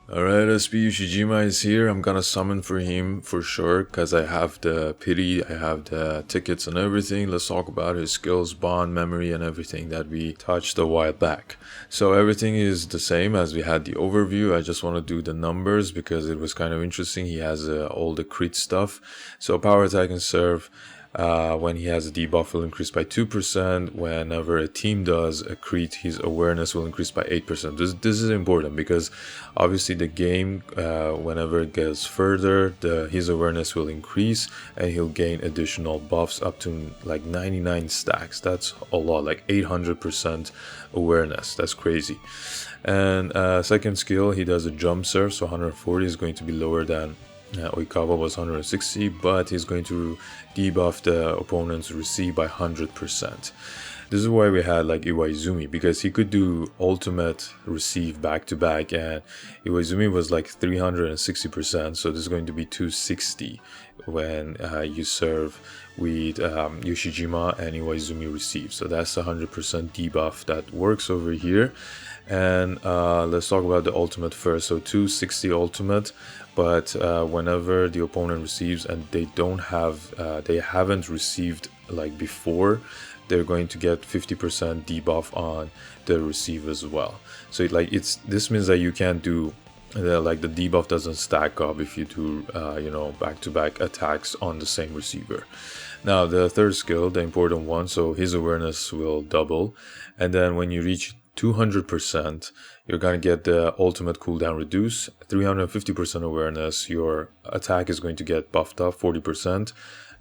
Alright, SP Ushijima is here. I'm gonna summon for him for sure because I have the pity, I have the tickets and everything. Let's talk about his skills, bond, memory, and everything that we touched a while back. So everything is the same as we had the overview. I just want to do the numbers because it was kind of interesting. He has all the crit stuff. So power attack and serve. When he has a debuff will increase by 2%. Whenever a team does a crit, his awareness will increase by 8%. This is important because obviously the game, whenever it goes further, his awareness will increase and he'll gain additional buffs up to like 99 stacks. That's a lot, like 800% awareness. That's crazy. And second skill, he does a jump serve, so 140 is going to be lower than Oikawa was 160, but he's going to debuff the opponent's receive by 100%. This is why we had like Iwaizumi, because he could do ultimate receive back to back, and Iwaizumi was like 360%, so this is going to be 260 when you serve with Ushijima and Iwaizumi receive. So that's 100% debuff that works over here. And let's talk about the ultimate first. So 260 ultimate, but whenever the opponent receives and they haven't received like before, they're going to get 50% debuff on the receive as well. So this means that you can't do like the debuff doesn't stack up if you do back-to-back attacks on the same receiver. Now the third skill, the important one, so his awareness will double, and then when you reach 200%, you're gonna get the ultimate cooldown reduce, 350% awareness, your attack is going to get buffed up 40%,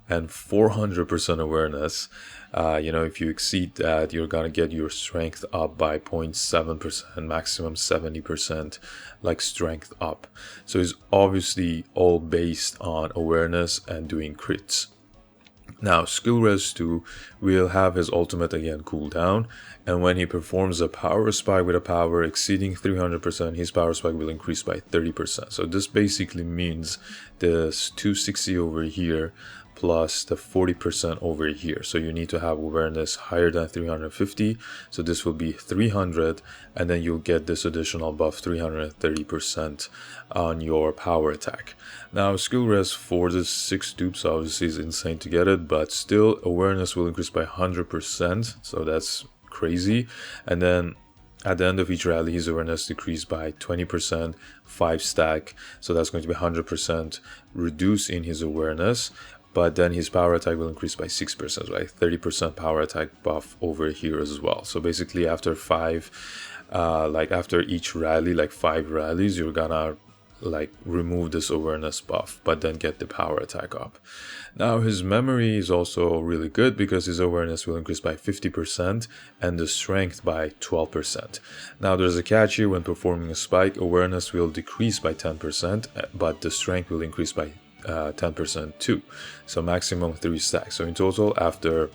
and 400% awareness. If you exceed that, you're gonna get your strength up by 0.7%, maximum 70% like strength up. So it's obviously all based on awareness and doing crits. Now, skill res 2 will have his ultimate again cooldown, and when he performs a power spike with a power exceeding 300%, his power spike will increase by 30%. So this basically means this 260 over here plus the 40% over here. So you need to have awareness higher than 350. So this will be 300, and then you'll get this additional buff 330% on your power attack. Now skill res for the 6 dupes obviously is insane to get it, but still awareness will increase by 100%. So that's crazy. And then at the end of each rally, his awareness decreased by 20%, 5 stack. So that's going to be 100% reduce in his awareness. But then his power attack will increase by 6%, right? 30% power attack buff over here as well. So basically after after each rally, like 5 rallies, you're gonna like remove this awareness buff, but then get the power attack up. Now his memory is also really good because his awareness will increase by 50% and the strength by 12%. Now there's a catch here: when performing a spike, awareness will decrease by 10%, but the strength will increase by 10% too. So maximum 3 stacks. So in total, after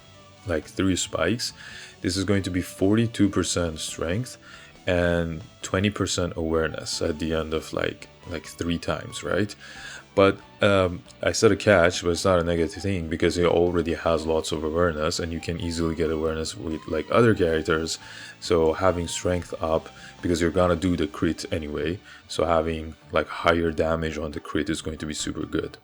like 3 spikes, this is going to be 42% strength and 20% awareness at the end of like 3 times, right? But I said a catch, but it's not a negative thing because he already has lots of awareness and you can easily get awareness with like other characters. So having strength up, because you're gonna do the crit anyway, so having like higher damage on the crit is going to be super good.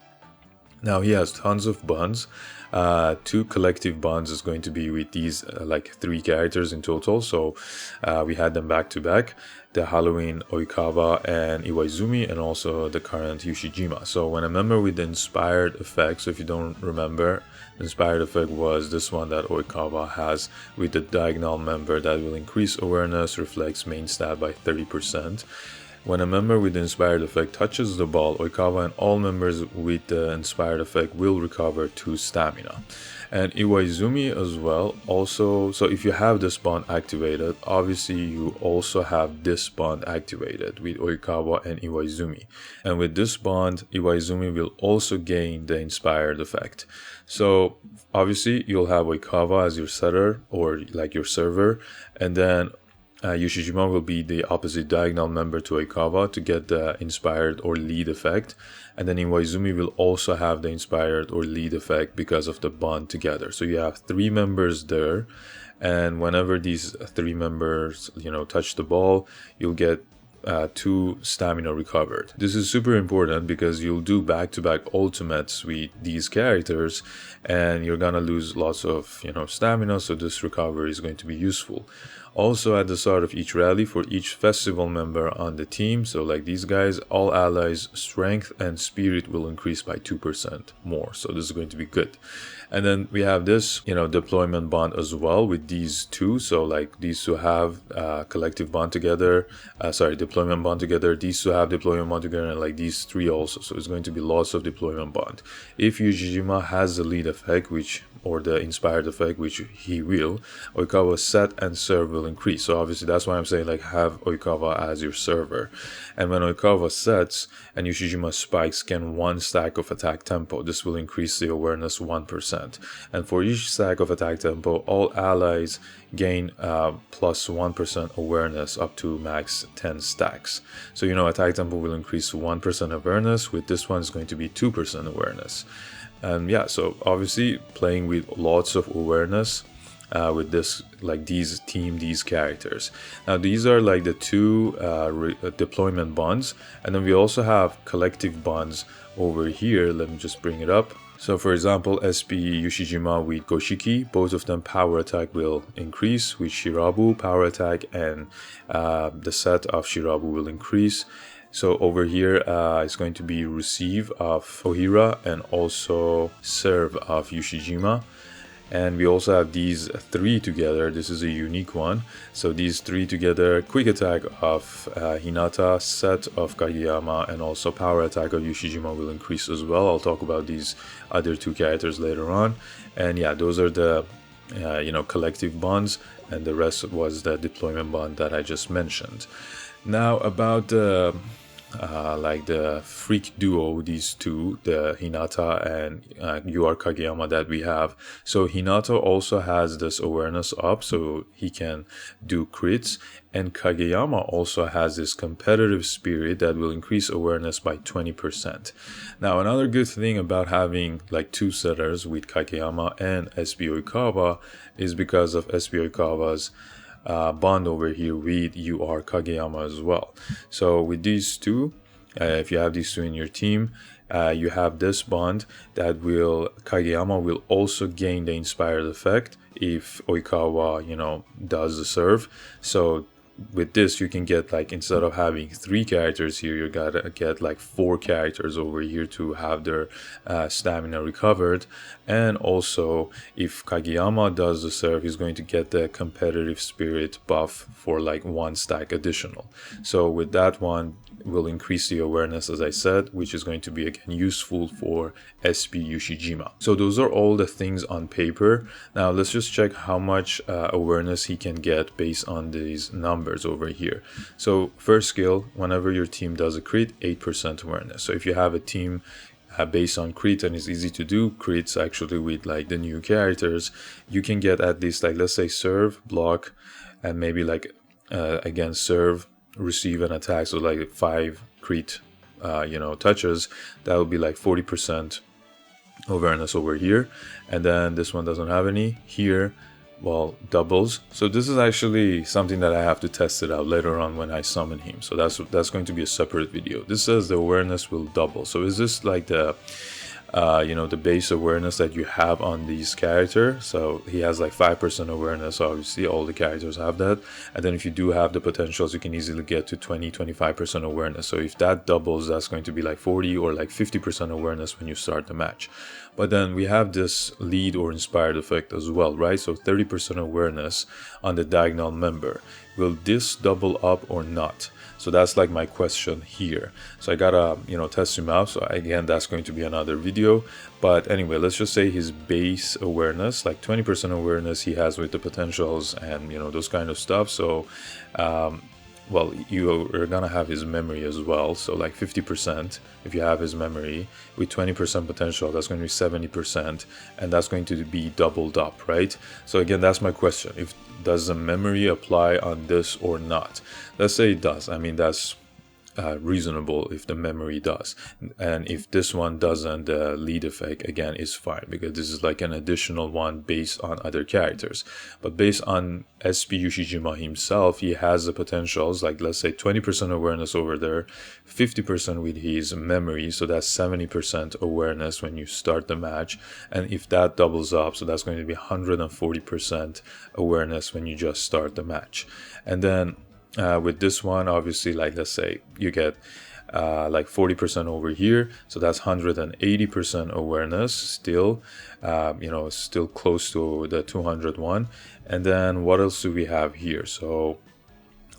Now he has tons of bonds. 2 collective bonds is going to be with these like 3 characters in total. So we had them back to back, the Halloween Oikawa and Iwaizumi, and also the current Ushijima. So when a member with the inspired effect, so if you don't remember, the inspired effect was this one that Oikawa has with the diagonal member that will increase awareness, reflects main stat by 30%. When a member with the inspired effect touches the ball, Oikawa and all members with the inspired effect will recover 2 stamina. And Iwaizumi as well also, so if you have this bond activated, obviously you also have this bond activated with Oikawa and Iwaizumi. And with this bond, Iwaizumi will also gain the inspired effect. So obviously you'll have Oikawa as your setter or like your server, and then Ushijima will be the opposite diagonal member to Oikawa to get the inspired or lead effect, and then Iwaizumi will also have the inspired or lead effect because of the bond together. So you have 3 members there, and whenever these 3 members touch the ball, you'll get 2 stamina recovered. This is super important because you'll do back-to-back ultimates with these characters and you're gonna lose lots of stamina, so this recovery is going to be useful. Also, at the start of each rally, for each festival member on the team, so like these guys, all allies' strength and spirit will increase by 2% more. So this is going to be good. And then we have this, deployment bond as well with these two. So like these two have collective bond together, deployment bond together. These two have deployment bond together, and like these three also. So it's going to be lots of deployment bond. If Ushijima has the lead effect, or the inspired effect, which he will, Oikawa's set and serve will increase. So obviously that's why I'm saying like have Oikawa as your server. And when Oikawa sets and Ushijima spikes, gain 1 stack of attack tempo. This will increase the awareness 1%. And for each stack of attack tempo, all allies gain plus 1% awareness up to max 10 stacks. So attack tempo will increase 1% awareness. With this one, it's going to be 2% awareness. And yeah, so obviously playing with lots of awareness with this, like these characters. Now these are like the 2 deployment bonds, and then we also have collective bonds over here. Let me just bring it up. So for example, SP Ushijima with Goshiki, both of them power attack will increase. With Shirabu, power attack and the set of Shirabu will increase. So over here, it's going to be receive of Ohira and also serve of Ushijima. And we also have these 3 together. This is a unique one. So these 3 together, quick attack of Hinata, set of Kageyama, and also power attack of Ushijima will increase as well. I'll talk about these other 2 characters later on. And yeah, those are the collective bonds, and the rest was the deployment bond that I just mentioned. Now about like the freak duo, these 2, the Hinata and UR Kageyama that we have. So Hinata also has this awareness up, so he can do crits, and Kageyama also has this competitive spirit that will increase awareness by 20%. Now another good thing about having like 2 setters with Kageyama and SP Oikawa is because of SP Oikawa's bond over here with UR Kageyama as well. So with these 2, if you have these 2 in your team, you have this bond that Kageyama will also gain the inspired effect if Oikawa, does the serve. So with this, you can get like, instead of having 3 characters here, you gotta get like 4 characters over here to have their stamina recovered. And also, if Kageyama does the serve, he's going to get the competitive spirit buff for like 1 stack additional. So with that one, will increase the awareness, as I said, which is going to be again useful for SP Ushijima. So those are all the things on paper. Now let's just check how much awareness he can get based on these numbers over here. So first skill, whenever your team does a crit, 8% awareness. So if you have a team based on crit, and it's easy to do crits actually with like the new characters, you can get at least like, let's say serve, block, and maybe like again serve, receive, and attack. So like 5 crit touches, that would be like 40% awareness over here. And then this one doesn't have any here, well, doubles. So this is actually something that I have to test it out later on when I summon him. So that's going to be a separate video. This says the awareness will double. So is this like the the base awareness that you have on these character? So he has like 5% awareness, obviously all the characters have that, and then if you do have the potentials, you can easily get to 20-25% awareness. So if that doubles, that's going to be like 40 or like 50% awareness when you start the match. But then we have this lead or inspired effect as well, right? So 30% awareness on the diagonal member. Will this double up or not? So that's like my question here. So I gotta, test him out. So again, that's going to be another video. But anyway, let's just say his base awareness, like 20% awareness he has with the potentials and, those kind of stuff. So, well, you are gonna have his memory as well. So like 50%, if you have his memory with 20% potential, that's going to be 70, and that's going to be doubled up, right? So again, that's my question. Does the memory apply on this or not? Let's say it does. I mean, that's reasonable if the memory does. And if this one doesn't, the lead effect again is fine, because this is like an additional one based on other characters. But based on SP Ushijima himself, he has the potentials, like let's say 20% awareness over there, 50% with his memory, so that's 70% awareness when you start the match. And if that doubles up, so that's going to be 140% awareness when you just start the match. And then with this one, obviously, like let's say you get like 40% over here, so that's 180% awareness still, still close to the 201. And then what else do we have here? So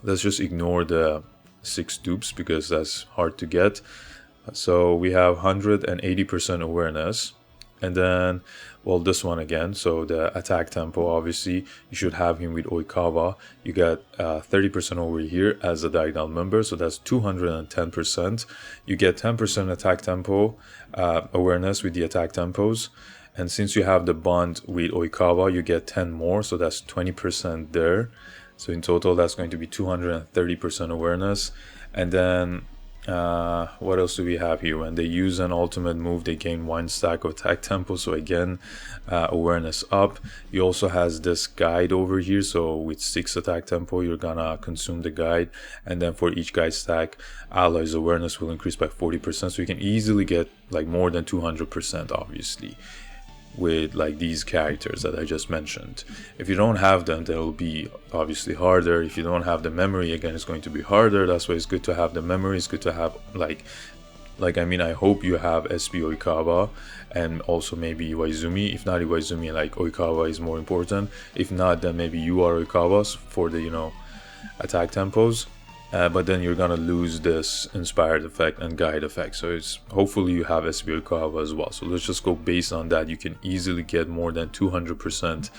let's just ignore the 6 dupes because that's hard to get. So we have 180% awareness. And then, well, this one again, so the attack tempo, obviously you should have him with Oikawa. You get 30% over here as a diagonal member, so that's 210%. You get 10% attack tempo awareness with the attack tempos, and since you have the bond with Oikawa, you get 10 more, so that's 20% there. So in total, that's going to be 230% awareness. And then what else do we have here? When they use an ultimate move, they gain 1 stack of attack tempo, so again awareness up. You also has this guide over here, so with 6 attack tempo you're gonna consume the guide, and then for each guide stack, allies awareness will increase by 40%, so you can easily get like more than 200% obviously with like these characters that I just mentioned. If you don't have them, they'll be obviously harder. If you don't have the memory, again, it's going to be harder. That's why it's good to have the memory. It's good to have I mean, I hope you have SP Oikawa and also maybe Iwaizumi. If not Iwaizumi, like Oikawa is more important. If not, then maybe you are Oikawas for the attack tempos. But then you're gonna lose this inspired effect and guide effect, so it's hopefully you have SP Ushijima as well. So let's just go based on that. You can easily get more than 200%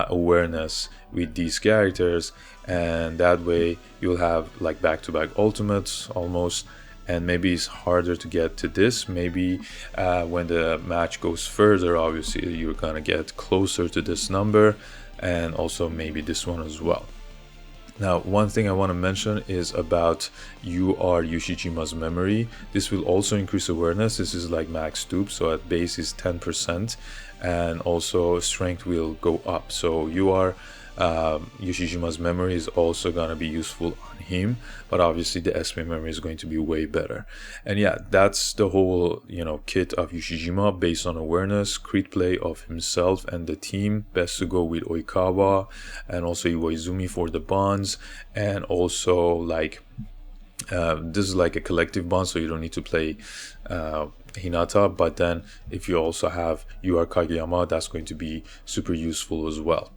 awareness with these characters, and that way you'll have like back-to-back ultimates almost. And maybe it's harder to get to this. Maybe when the match goes further, obviously you're gonna get closer to this number, and also maybe this one as well. Now, one thing I want to mention is about Ushijima's memory. This will also increase awareness. This is like max dupe, so at base is 10%, and also strength will go up. So Ushijima's memory is also going to be useful on him, but obviously the SP memory is going to be way better. And yeah, that's the whole kit of Ushijima based on awareness, crit play of himself and the team. Best to go with Oikawa and also Iwaizumi for the bonds, and also like this is like a collective bond, so you don't need to play Hinata, but then if you also have Kageyama, that's going to be super useful as well.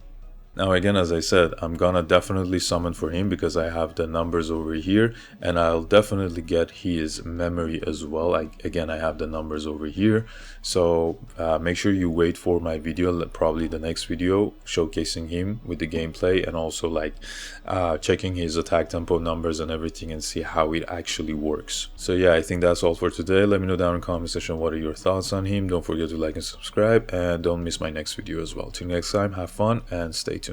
Now again, as I said, I'm gonna definitely summon for him because I have the numbers over here, and I'll definitely get his memory as well. Again, I have the numbers over here, so make sure you wait for my video, probably the next video, showcasing him with the gameplay and also like checking his attack tempo numbers and everything and see how it actually works. So yeah, I think that's all for today. Let me know down in the comment section what are your thoughts on him. Don't forget to like and subscribe, and don't miss my next video as well. Till next time, have fun and stay tuned.